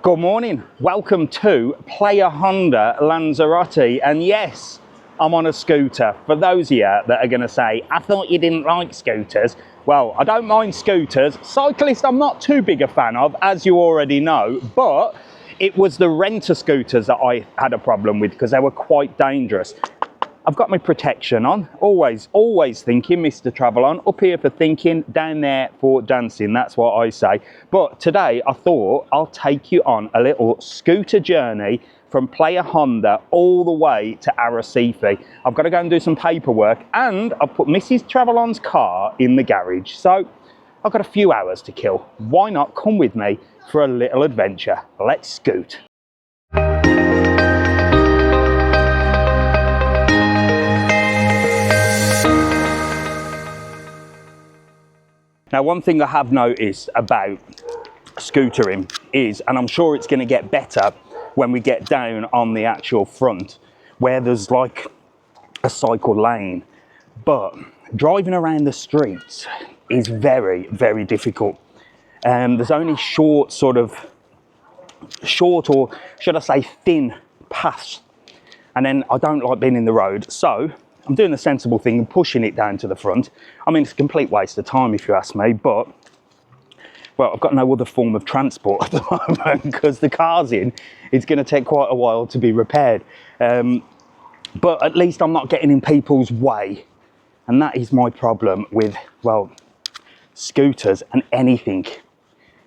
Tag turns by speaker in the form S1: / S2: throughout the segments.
S1: Good morning, welcome to Playa Lanzarote, and yes, I'm on a scooter. For those of you that are going to say, I thought you didn't like scooters. Well, I don't mind scooters. Cyclists I'm not too big a fan of, as you already know, but it was the renter scooters that I had a problem with because they were quite dangerous. I've got my protection on, always thinking, Mr. TravelON, up here for thinking, down there for dancing, that's what I say. But today I thought I'll take you on a little scooter journey from Playa all the way to Arrecife. I've got to go and do some paperwork, and I've put Mrs. TravelON's car in the garage. So I've got a few hours to kill. Why not come with me for a little adventure? Let's scoot. Now, one thing I have noticed about scootering is, and I'm sure it's going to get better when we get down on the actual front, where there's like a cycle lane, but driving around the streets is very, very difficult. There's only short or should I say thin paths, and then I don't like being in the road, so I'm doing the sensible thing and pushing it down to the front. I mean, it's a complete waste of time if you ask me, but, well, I've got no other form of transport at the moment because the car's in. It's going to take quite a while to be repaired. But at least I'm not getting in people's way. And that is my problem with, well, scooters and anything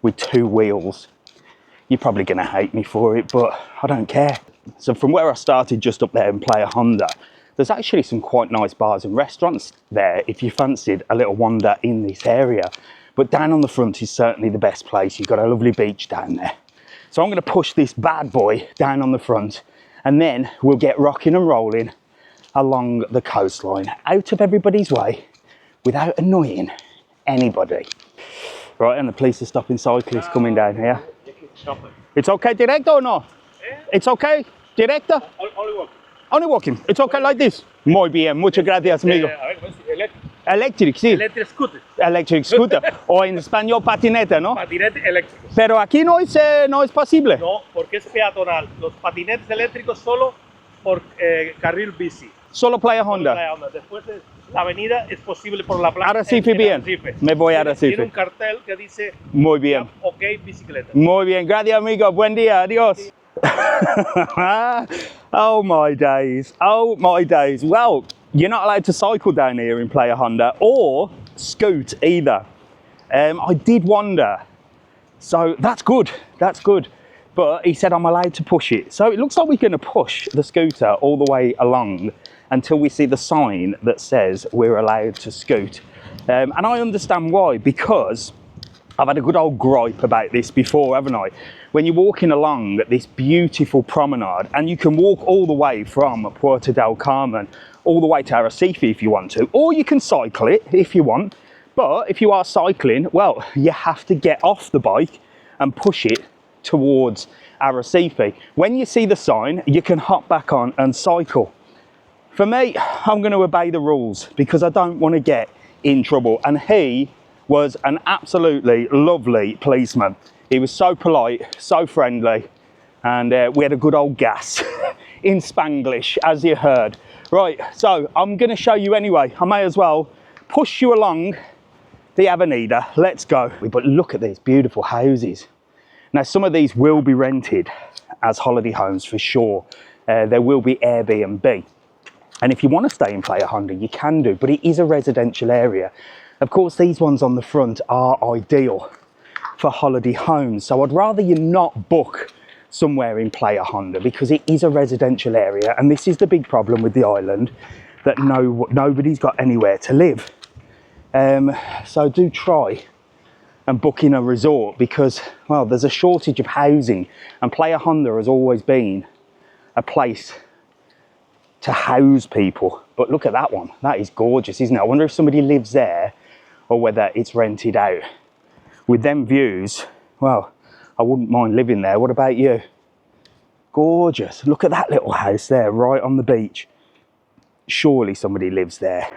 S1: with two wheels. You're probably going to hate me for it, but I don't care. So from where I started, just up there in Playa, there's actually some quite nice bars and restaurants there if you fancied a little wander in this area. But down on the front is certainly the best place. You've got a lovely beach down there. So I'm going to push this bad boy down on the front, and then we'll get rocking and rolling along the coastline, out of everybody's way, without annoying anybody. Right, and the police are stopping cyclists coming down here. It's okay, director, or no? It's okay, director?
S2: Only walk.
S1: Only walking. It's okay like this. Muy bien, muchas gracias, amigo. Electric, sí.
S2: Electric scooter.
S1: Electric scooter. O en español patinete, ¿no?
S2: Patinete eléctrico.
S1: Pero aquí no es posible.
S2: No, porque es peatonal. Los patinetes eléctricos solo por carril bici.
S1: Solo Playa
S2: Playa Honda. Después de la avenida es posible por la playa.
S1: Arrecife, bien.
S2: Arrecife.
S1: Me voy a Arrecife.
S2: Tiene un cartel que dice
S1: Muy bien.
S2: OK bicicleta.
S1: Muy bien. Gracias, amigo. Buen día. Adiós. Oh my days, oh my days. Well, you're not allowed to cycle down here in Playa or scoot either. I did wonder, so that's good, but he said I'm allowed to push it, so it looks like we're going to push the scooter all the way along until we see the sign that says we're allowed to scoot. And I understand why, because I've had a good old gripe about this before, haven't I? When you're walking along this beautiful promenade, and you can walk all the way from Puerto Del Carmen all the way to Arrecife if you want to, or you can cycle it if you want. But if you are cycling, well, you have to get off the bike and push it towards Arrecife. When you see the sign, you can hop back on and cycle. For me, I'm going to obey the rules because I don't want to get in trouble. And he was an absolutely lovely policeman. He was so polite, so friendly, and we had a good old gas in Spanglish, as you heard. Right, so I'm going to show you anyway. I may as well push you along the avenida. Let's go. But look at these beautiful houses. Now, some of these will be rented as holiday homes for sure. There will be Airbnb. And if you want to stay in Playa you can do, but it is a residential area. Of course, these ones on the front are ideal for holiday homes. So I'd rather you not book somewhere in Playa because it is a residential area, and this is the big problem with the island, that nobody's got anywhere to live. So do try and book in a resort because, well, there's a shortage of housing, and Playa has always been a place to house people. But look at that one. That is gorgeous, isn't it? I wonder if somebody lives there or whether it's rented out. With them views, well, I wouldn't mind living there. What about you? Gorgeous. Look at that little house there, right on the beach. Surely somebody lives there.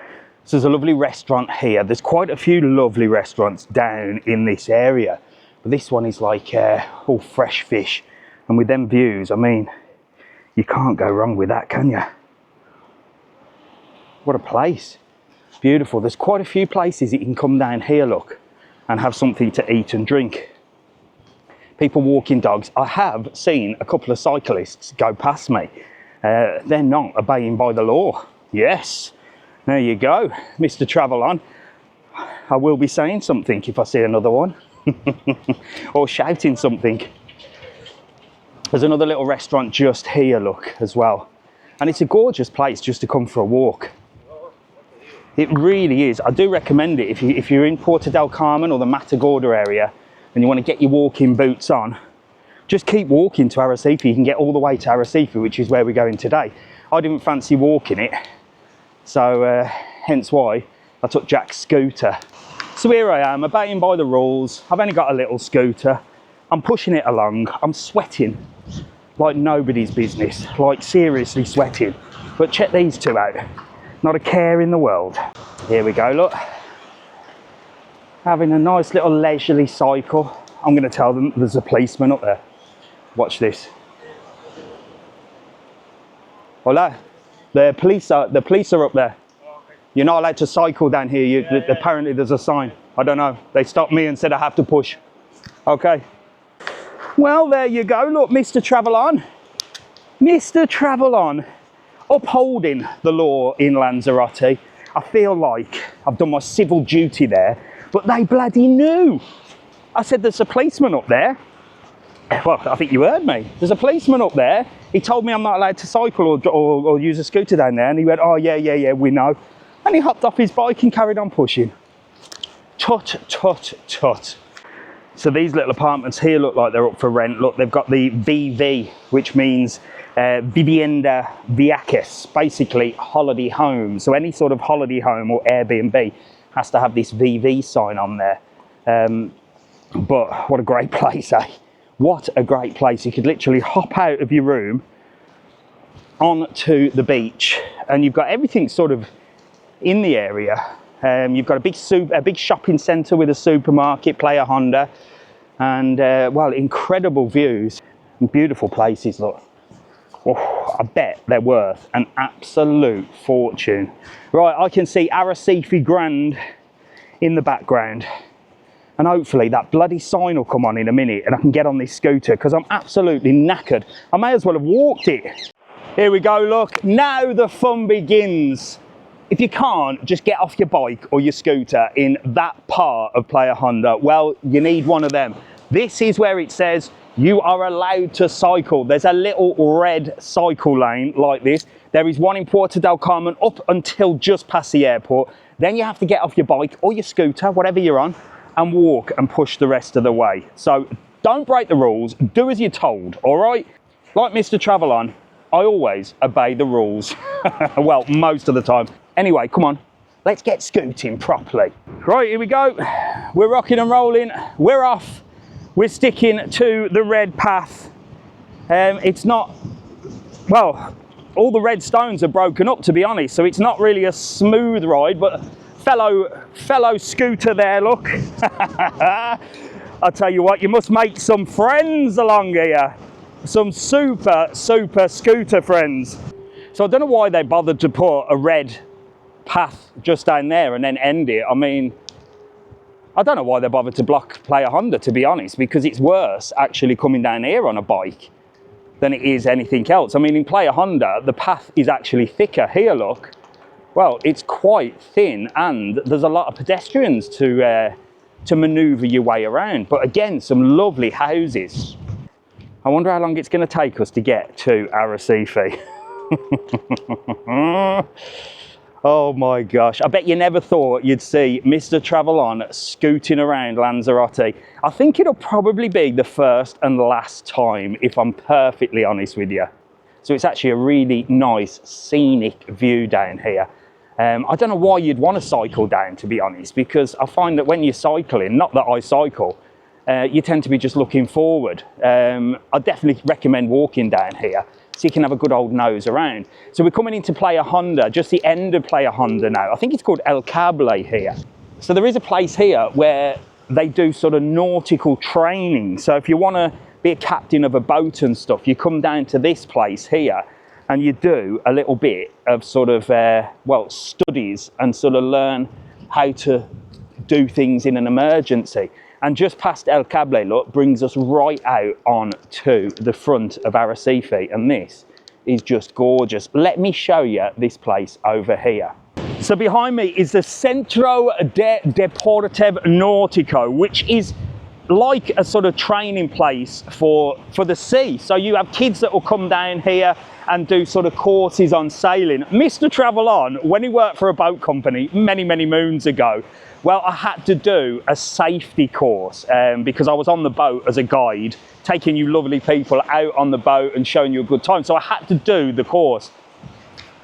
S1: So there's a lovely restaurant here. There's quite a few lovely restaurants down in this area. But this one is like all fresh fish And with them views, I mean, you can't go wrong with that, can you? What a place. Beautiful. There's quite a few places you can come down here, look, and have something to eat and drink. People walking dogs. I have seen a couple of cyclists go past me. They're not obeying by the law. Yes, there you go, Mr. TravelON. I will be saying something if I see another one. Or shouting something. There's another little restaurant just here, look, as well. And it's a gorgeous place just to come for a walk. It really is. I do recommend it if you're in Puerto Del Carmen or the Matagorda area and you want to get your walking boots on. Just keep walking to Arrecife. You can get all the way to Arrecife, which is where we're going today. I didn't fancy walking it, so hence why I took Jack's scooter. So here I am, obeying by the rules. I've only got a little scooter. I'm pushing it along. I'm sweating like nobody's business, like seriously sweating. But check these two out. Not a care in the world. Here we go, look. Having a nice little leisurely cycle. I'm going to tell them there's a policeman up there. Watch this. Hola. The police are up there. You're not allowed to cycle down here. Apparently there's a sign. I don't know. They stopped me and said I have to push. Okay. Well, there you go. Look, Mr. TravelON. Mr. TravelON. Upholding the law in Lanzarote. I feel like I've done my civil duty there, but they bloody knew. I said, there's a policeman up there. Well, I think you heard me. There's a policeman up there. He told me I'm not allowed to cycle or use a scooter down there. And he went, oh, yeah, we know. And he hopped off his bike and carried on pushing. Tut, tut, tut. So these little apartments here look like they're up for rent. Look, they've got the VV, which means Vivienda Viajes, basically holiday home. So any sort of holiday home or Airbnb has to have this VV sign on there. But what a great place, eh? What a great place. You could literally hop out of your room onto the beach and you've got everything sort of in the area. You've got a big shopping centre with a supermarket, Playa Honda, and well, incredible views and beautiful places, look. Oh, I bet they're worth an absolute fortune. Right, I can see Arrecife Grand in the background. And hopefully that bloody sign will come on in a minute and I can get on this scooter because I'm absolutely knackered. I may as well have walked it. Here we go, look. Now the fun begins. If you can't just get off your bike or your scooter in that part of Playa Honda, well, you need one of them. This is where it says you are allowed to cycle. There's a little red cycle lane like this. There is one in Puerto Del Carmen up until just past the airport. Then you have to get off your bike or your scooter, whatever you're on, and walk and push the rest of the way. So don't break the rules, do as you're told, all right? Like Mr. TravelON, I always obey the rules. Well, most of the time. Anyway, come on, let's get scooting properly. Right, here we go. We're rocking and rolling, we're off. We're sticking to the red path. It's not, well, all the red stones are broken up, to be honest, so it's not really a smooth ride, but fellow scooter there, look. I'll tell you what, you must make some friends along here. Some super scooter friends. So I don't know why they bothered to put a red path just down there and then end it. I mean, I don't know why they bothered to block Playa Honda, to be honest, because it's worse actually coming down here on a bike than it is anything else. I mean, in Playa Honda, the path is actually thicker. Here, look. Well, it's quite thin and there's a lot of pedestrians to manoeuvre your way around. But again, some lovely houses. I wonder how long it's going to take us to get to Arrecife. Oh my gosh, I bet you never thought you'd see Mr. TravelON scooting around Lanzarote. I think it'll probably be the first and last time, if I'm perfectly honest with you. So it's actually a really nice scenic view down here. I don't know why you'd want to cycle down, to be honest, because I find that when you're cycling, not that I cycle, you tend to be just looking forward. I definitely recommend walking down here so you can have a good old nose around. So we're coming into Playa Honda, just the end of Playa Honda now. I think it's called El Cable here. So there is a place here where they do sort of nautical training. So if you want to be a captain of a boat and stuff, you come down to this place here and you do a little bit of sort of, well, studies and sort of learn how to do things in an emergency. And just past El Cable, look, brings us right out on to the front of Arrecife. And this is just gorgeous. Let me show you this place over here. So behind me is the Centro de Deporte Nautico, which is like a sort of training place for the sea. So you have kids that will come down here and do sort of courses on sailing. Mr. TravelON, when he worked for a boat company many moons ago, well, I had to do a safety course because I was on the boat as a guide, taking you lovely people out on the boat and showing you a good time. So I had to do the course.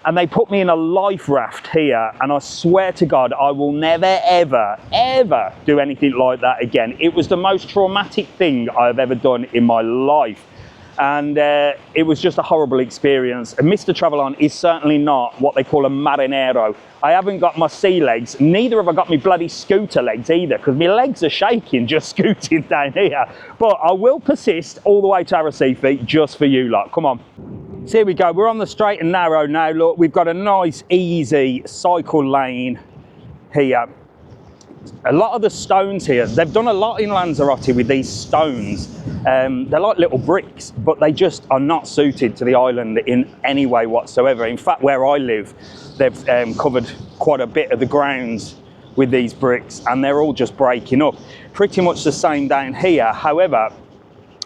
S1: And they put me in a life raft here, and I swear to God, I will never, ever do anything like that again. It was the most traumatic thing I've ever done in my life. And it was just a horrible experience. And Mr. TravelON is certainly not what they call a marinero. I haven't got my sea legs, neither have I got my bloody scooter legs either, because my legs are shaking just scooting down here. But I will persist all the way to Arrecife just for you lot. Come on. So here we go, we're on the straight and narrow now. Look, we've got a nice easy cycle lane here. A lot of the stones here, they've done a lot in Lanzarote with these stones. They're like little bricks, but they just are not suited to the island in any way whatsoever. In fact, where I live, they've covered quite a bit of the grounds with these bricks, and they're all just breaking up. Pretty much the same down here. However,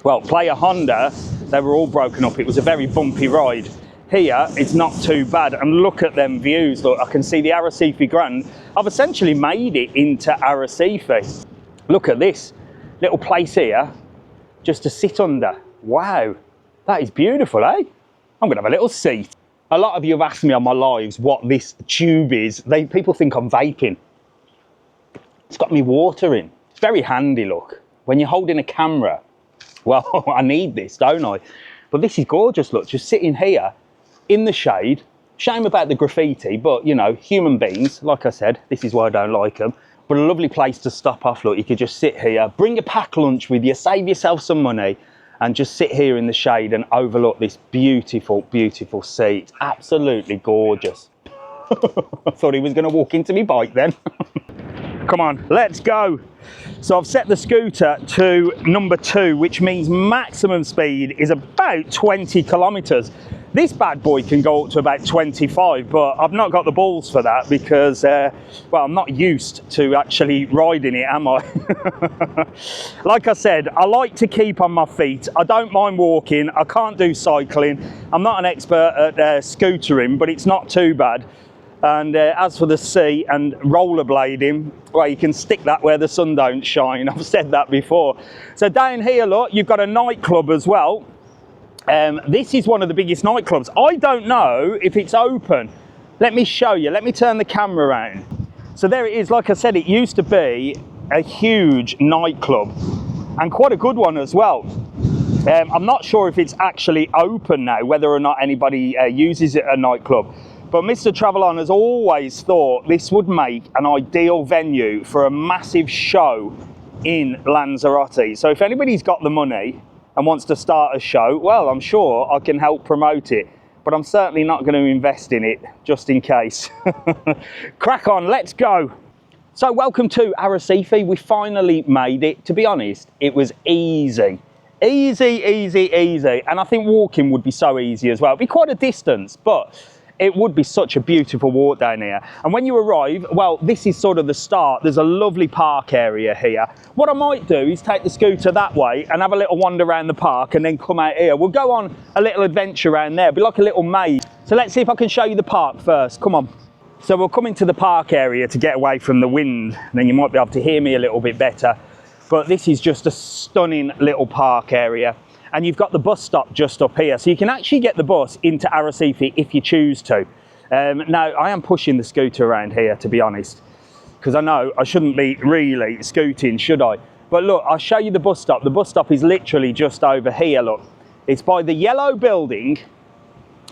S1: well, Playa Honda, they were all broken up. It was a very bumpy ride. Here, it's not too bad. And look at them views. Look, I can see the Arrecife Grand. I've essentially made it into Arrecife. Look at this little place here, just to sit under. Wow, that is beautiful, eh? I'm gonna have a little seat. A lot of you have asked me on my lives what this tube is. People think I'm vaping. It's got me water in. It's very handy, look. When you're holding a camera, well, I need this, don't I? But this is gorgeous, look, just sitting here in the shade. Shame about the graffiti, but you know, human beings, like I said, this is why I don't like them. But a lovely place to stop off, look, you could just sit here, bring a packed lunch with you, save yourself some money, and just sit here in the shade and overlook this beautiful, beautiful sea. It's absolutely gorgeous. I thought he was gonna walk into my bike then. Come on, let's go. So I've set the scooter to number 2, which means maximum speed is about 20 kilometers. This bad boy can go up to about 25, but I've not got the balls for that because, well, I'm not used to actually riding it, am I? Like I said, I like to keep on my feet. I don't mind walking. I can't do cycling. I'm not an expert at scootering, but it's not too bad. And as for the sea and rollerblading, well, you can stick that where the sun don't shine. I've said that before. So down here, look, you've got a nightclub as well. This is one of the biggest nightclubs. I don't know if it's open. Let me show you. Let me turn the camera around. So there it is. Like I said, it used to be a huge nightclub and quite a good one as well. I'm not sure if it's actually open now, whether or not anybody uses it a nightclub. But Mr. TravelON has always thought this would make an ideal venue for a massive show in Lanzarote. So if anybody's got the money and wants to start a show, well, I'm sure I can help promote it. But I'm certainly not going to invest in it, just in case. Crack on, let's go. So welcome to Arrecife. We finally made it. To be honest, it was easy. Easy. And I think walking would be so easy as well. It'd be quite a distance, but it would be such a beautiful walk down here. And when you arrive, well, this is sort of the start. There's a lovely park area here. What I might do is take the scooter that way and have a little wander around the park and then come out here. We'll go on a little adventure around there. It'll be like a little maze. So let's see if I can show you the park first. Come on. So we'll come into the park area to get away from the wind. And then you might be able to hear me a little bit better. But this is just a stunning little park area. And you've got the bus stop just up here. So you can actually get the bus into Arrecife if you choose to. Now, I am pushing the scooter around here, to be honest, because I know I shouldn't be really scooting, should I? But look, I'll show you the bus stop. The bus stop is literally just over here, look. It's by the yellow building.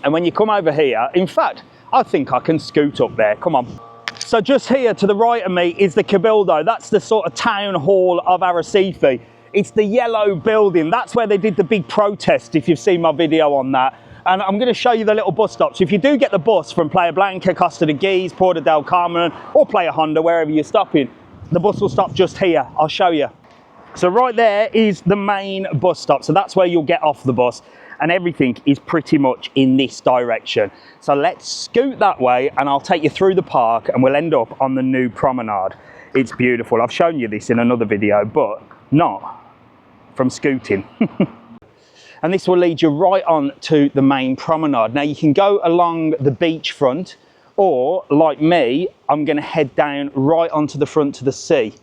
S1: And when you come over here, in fact, I think I can scoot up there. Come on. So just here to the right of me is the Cabildo. That's the sort of town hall of Arrecife. It's the yellow building. That's where they did the big protest, if you've seen my video on that. And I'm going to show you the little bus stops. If you do get the bus from Playa Blanca, Costa de Guise, Puerto Del Carmen, or Playa Honda, wherever you're stopping, the bus will stop just here. I'll show you. So right there is the main bus stop. So that's where you'll get off the bus. And everything is pretty much in this direction. So let's scoot that way and I'll take you through the park and we'll end up on the new promenade. It's beautiful. I've shown you this in another video, but not from scooting. And this will lead you right on to the main promenade. Now you can go along the beachfront, or like me, I'm going to head down right onto the front to the sea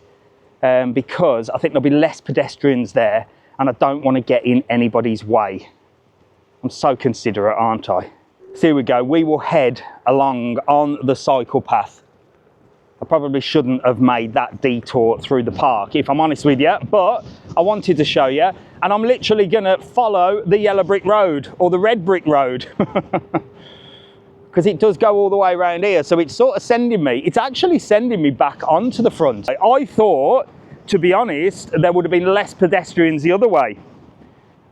S1: because I think there'll be less pedestrians there and I don't want to get in anybody's way. I'm so considerate, aren't I? So here we go. We will head along on the cycle path. I probably shouldn't have made that detour through the park, if I'm honest with you, but I wanted to show you. And I'm literally going to follow the yellow brick road or the red brick road because it does go all the way around here. So it's sort of sending me, it's actually sending me back onto the front. I thought, to be honest, there would have been less pedestrians the other way.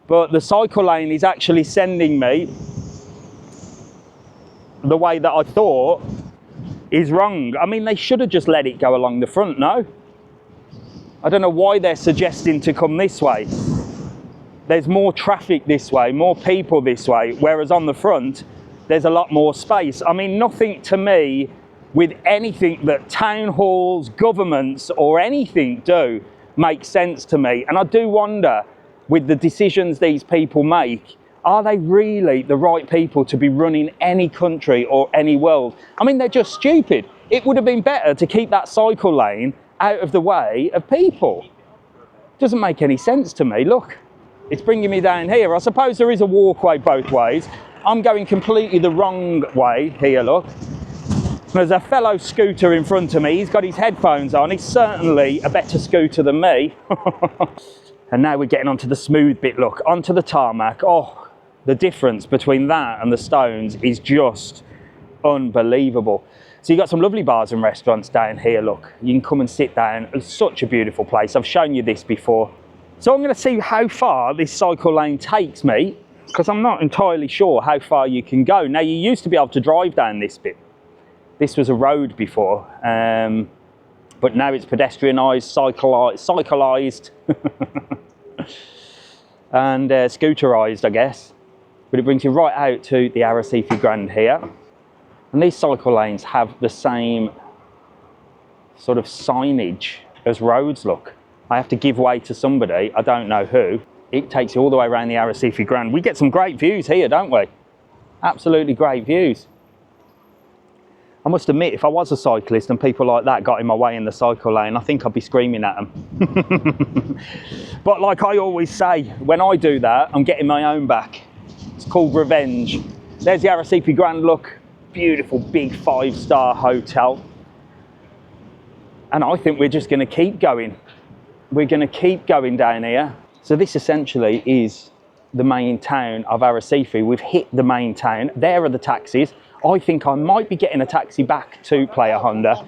S1: But the cycle lane is actually sending me the way that I thought is wrong. I mean, they should have just let it go along the front, no? I don't know why they're suggesting to come this way. There's more traffic this way, more people this way, whereas on the front, there's a lot more space. I mean, nothing to me with anything that town halls, governments, or anything do makes sense to me. And I do wonder, with the decisions these people make, are they really the right people to be running any country or any world? I mean, they're just stupid. It would have been better to keep that cycle lane out of the way of people. Doesn't make any sense to me. Look, it's bringing me down here. I suppose there is a walkway both ways. I'm going completely the wrong way here, look. There's a fellow scooter in front of me. He's got his headphones on. He's certainly a better scooter than me. And now we're getting onto the smooth bit, look, onto the tarmac. Oh, the difference between that and the stones is just unbelievable. So you've got some lovely bars and restaurants down here, look. You can come and sit down. It's such a beautiful place. I've shown you this before. So I'm going to see how far this cycle lane takes me, because I'm not entirely sure how far you can go. Now, you used to be able to drive down this bit. This was a road before, but now it's pedestrianised, cyclised, and scooterised, I guess. But it brings you right out to the Arrecife Grand here. And these cycle lanes have the same sort of signage as roads, look. I have to give way to somebody, I don't know who. It takes you all the way around the Arrecife Grand. We get some great views here, don't we? Absolutely great views. I must admit, if I was a cyclist and people like that got in my way in the cycle lane, I think I'd be screaming at them. But like I always say, when I do that, I'm getting my own back. It's called revenge. There's the Arrecife Grand, look. Beautiful, big 5-star hotel. And I think we're just going to keep going. We're going to keep going down here. So this essentially is the main town of Arrecife. We've hit the main town. There are the taxis. I think I might be getting a taxi back to Playa Honda.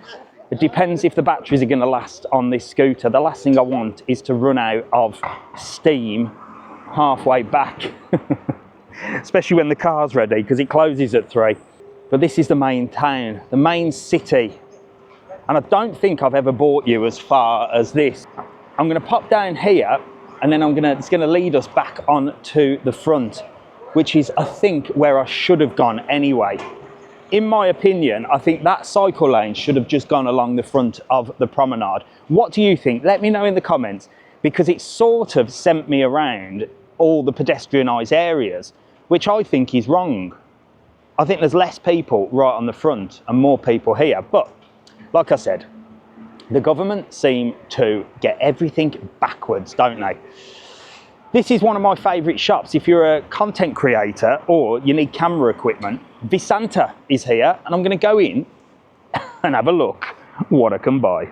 S1: It depends if the batteries are going to last on this scooter. The last thing I want is to run out of steam halfway back. Especially when the car's ready, because it closes at 3. But this is the main town, the main city. And I don't think I've ever brought you as far as this. I'm going to pop down here, and then it's going to lead us back on to the front, which is, I think, where I should have gone anyway. In my opinion, I think that cycle lane should have just gone along the front of the promenade. What do you think? Let me know in the comments, because it sort of sent me around all the pedestrianised areas, which I think is wrong. I think there's less people right on the front and more people here. But like I said, the government seem to get everything backwards, don't they? This is one of my favourite shops. If you're a content creator or you need camera equipment, Vicenta is here, and I'm going to go in and have a look what I can buy.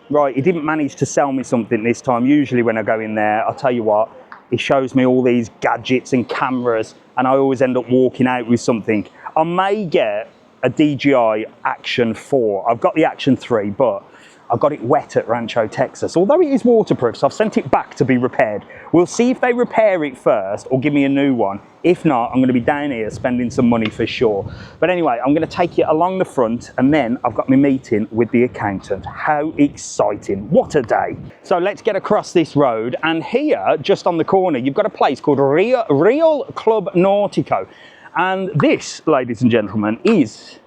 S1: Right, he didn't manage to sell me something this time. Usually when I go in there, I'll tell you what, he shows me all these gadgets and cameras, and I always end up walking out with something. I may get a DJI Action 4. I've got the Action 3, but I got it wet at Rancho, Texas. Although it is waterproof, so I've sent it back to be repaired. We'll see if they repair it first or give me a new one. If not, I'm going to be down here spending some money for sure. But anyway, I'm going to take it along the front, and then I've got my meeting with the accountant. How exciting. What a day. So let's get across this road, and here, just on the corner, you've got a place called Real Club Nautico. And this, ladies and gentlemen, is,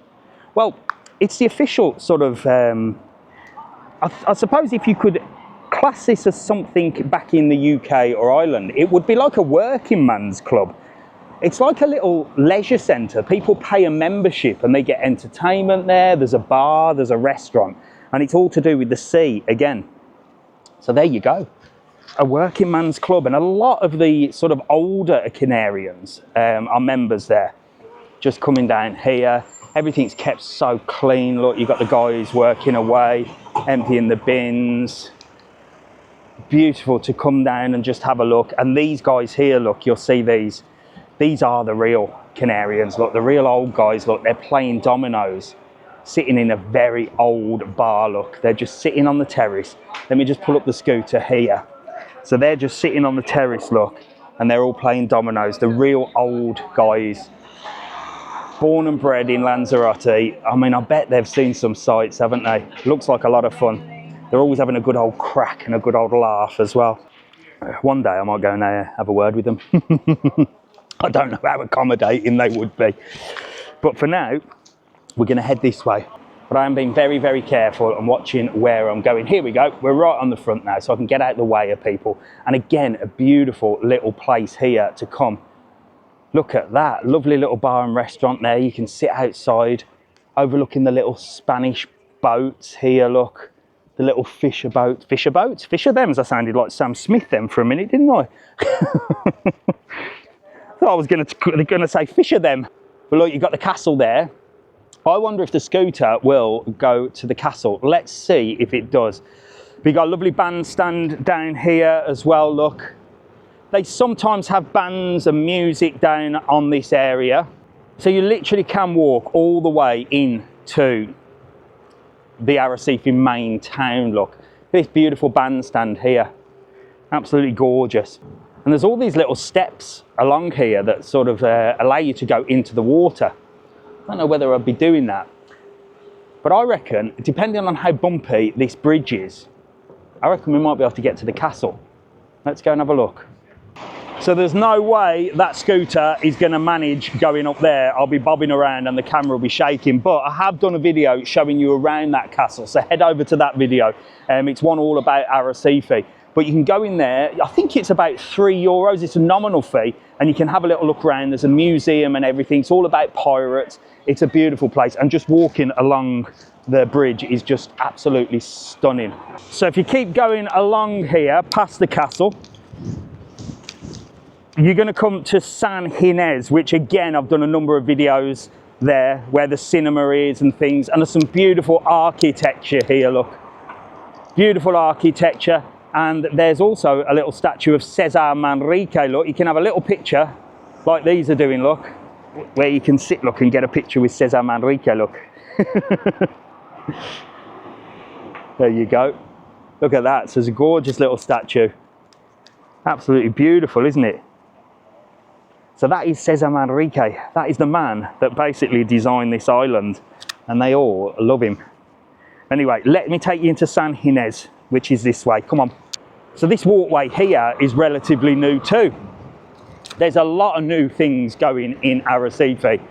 S1: well, it's the official sort of, I suppose if you could class this as something back in the UK or Ireland, it would be like a working man's club. It's like a little leisure centre. People pay a membership and they get entertainment there. There's a bar, there's a restaurant, and it's all to do with the sea again. So there you go. A working man's club, and a lot of the sort of older Canarians are members there. Just coming down here, everything's kept so clean. Look, you've got the guys working away, emptying the bins. Beautiful to come down and just have a look. And these guys here, look, you'll see these. These are the real Canarians. Look, the real old guys, look, they're playing dominoes, sitting in a very old bar, look. They're just sitting on the terrace. Let me just pull up the scooter here. So they're just sitting on the terrace, look, and they're all playing dominoes. The real old guys, born and bred in Lanzarote. I mean, I bet they've seen some sights, haven't they? Looks like a lot of fun. They're always having a good old crack and a good old laugh as well. One day I might go and have a word with them. I don't know how accommodating they would be. But for now, we're going to head this way. But I am being very, very careful and watching where I'm going. Here we go. We're right on the front now, so I can get out of the way of people. And again, a beautiful little place here to come. Look at that. Lovely little bar and restaurant there. You can sit outside overlooking the little Spanish boats here, look. The little fisher boats. Fisher boats? Fisher thems. I sounded like Sam Smith then for a minute, didn't I? Thought I was going to say fisher them. But look, you've got the castle there. I wonder if the scooter will go to the castle. Let's see if it does. We've got a lovely bandstand down here as well, look. They sometimes have bands and music down on this area. So you literally can walk all the way into the Arrecife main town, look. This beautiful bandstand here. Absolutely gorgeous. And there's all these little steps along here that sort of allow you to go into the water. I don't know whether I'd be doing that. But I reckon, depending on how bumpy this bridge is, I reckon we might be able to get to the castle. Let's go and have a look. So there's no way that scooter is going to manage going up there. I'll be bobbing around and the camera will be shaking. But I have done a video showing you around that castle. So head over to that video. It's one all about Arrecife. But you can go in there. I think it's about €3. It's a nominal fee. And you can have a little look around. There's a museum and everything. It's all about pirates. It's a beautiful place. And just walking along the bridge is just absolutely stunning. So if you keep going along here, past the castle, you're going to come to San Ginés, which again, I've done a number of videos there where the cinema is and things. And there's some beautiful architecture here, look. Beautiful architecture. And there's also a little statue of Cesar Manrique, look. You can have a little picture like these are doing, look, where you can sit, look, and get a picture with Cesar Manrique, look. There you go. Look at that. So it's a gorgeous little statue. Absolutely beautiful, isn't it? So that is Cesar Manrique. That is the man that basically designed this island, and they all love him. Anyway, let me take you into San Ginés, which is this way. Come on. So this walkway here is relatively new too. There's a lot of new things going in Arrecife.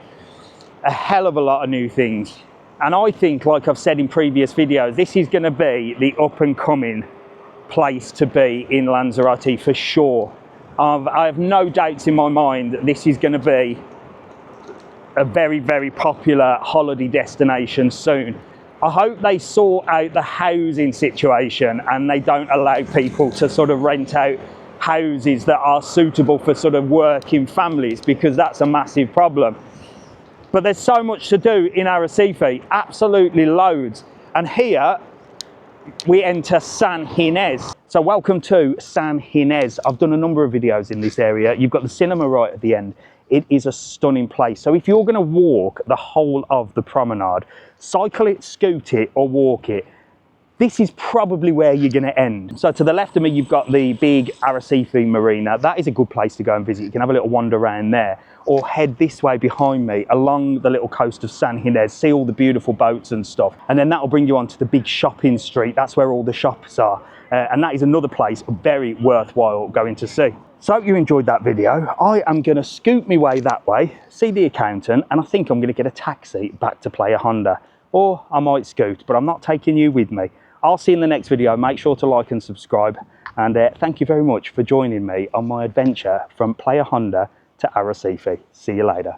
S1: A hell of a lot of new things. And I think, like I've said in previous videos, this is going to be the up and coming place to be in Lanzarote for sure. I have no doubts in my mind that this is going to be a very, very popular holiday destination soon. I hope they sort out the housing situation and they don't allow people to sort of rent out houses that are suitable for sort of working families, because that's a massive problem. But there's so much to do in Arrecife, absolutely loads. And here we enter San Ginés. So welcome to San Ginés. I've done a number of videos in this area. You've got the cinema right at the end. It is a stunning place. So if you're going to walk the whole of the promenade, cycle it, scoot it or walk it, this is probably where you're going to end. So to the left of me, you've got the big Arrecife marina. That is a good place to go and visit. You can have a little wander around there, or head this way behind me along the little coast of San Ginés, see all the beautiful boats and stuff. And then that'll bring you onto the big shopping street. That's where all the shops are. And that is another place very worthwhile going to see. So hope you enjoyed that video. I am going to scoot my way that way, see the accountant, and I think I'm going to get a taxi back to Playa Honda. Or I might scoot, but I'm not taking you with me. I'll see you in the next video. Make sure to like and subscribe. And thank you very much for joining me on my adventure from Playa Honda to Arrecife. See you later.